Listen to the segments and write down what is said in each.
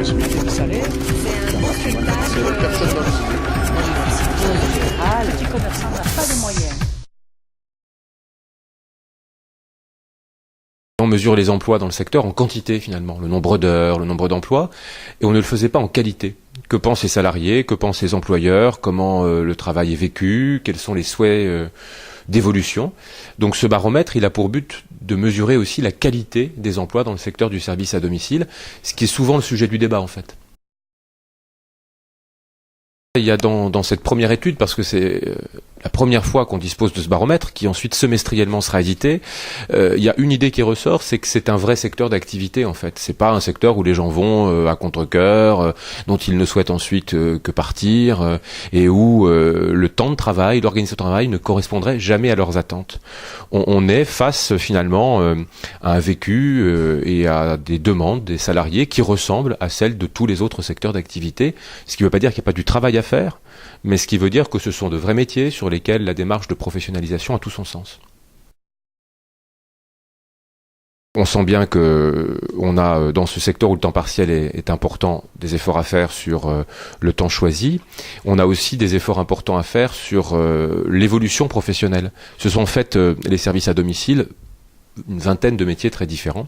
possibilité de salaire. C'est un bon spectacle. Personne n'a Le petit commerçant n'a pas de moyens. On mesure les emplois dans le secteur en quantité finalement, le nombre d'heures, le nombre d'emplois, et on ne le faisait pas en qualité. Que pensent les salariés, que pensent les employeurs, comment le travail est vécu, quels sont les souhaits d'évolution. Donc ce baromètre, il a pour but de mesurer aussi la qualité des emplois dans le secteur du service à domicile, ce qui est souvent le sujet du débat en fait. Il y a dans cette première étude, parce que c'est la première fois qu'on dispose de ce baromètre, qui ensuite semestriellement sera édité, il y a une idée qui ressort, c'est que c'est un vrai secteur d'activité en fait. C'est pas un secteur où les gens vont à contre-cœur, dont ils ne souhaitent ensuite que partir, et où le temps de travail, l'organisation de travail ne correspondrait jamais à leurs attentes. On est face finalement à un vécu et à des demandes des salariés qui ressemblent à celles de tous les autres secteurs d'activité, ce qui ne veut pas dire qu'il n'y a pas du travail à faire, mais ce qui veut dire que ce sont de vrais métiers sur lesquels la démarche de professionnalisation a tout son sens. On sent bien que on a dans ce secteur où le temps partiel est important des efforts à faire sur le temps choisi. On a aussi des efforts importants à faire sur l'évolution professionnelle. Ce sont en fait les services à domicile, une vingtaine de métiers très différents.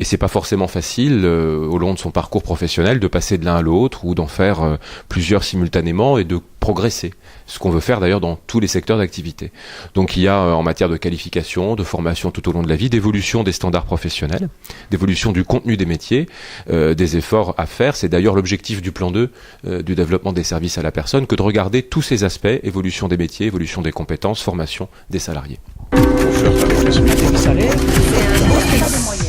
Et c'est pas forcément facile au long de son parcours professionnel de passer de l'un à l'autre ou d'en faire plusieurs simultanément et de progresser. Ce qu'on veut faire d'ailleurs dans tous les secteurs d'activité. Donc il y a en matière de qualification, de formation tout au long de la vie, d'évolution des standards professionnels, d'évolution du contenu des métiers, des efforts à faire. C'est d'ailleurs l'objectif du plan 2 du développement des services à la personne que de regarder tous ces aspects, évolution des métiers, évolution des compétences, formation des salariés. pas la possibilité de salaire. C'est un bon spectacle. Pas de moyens.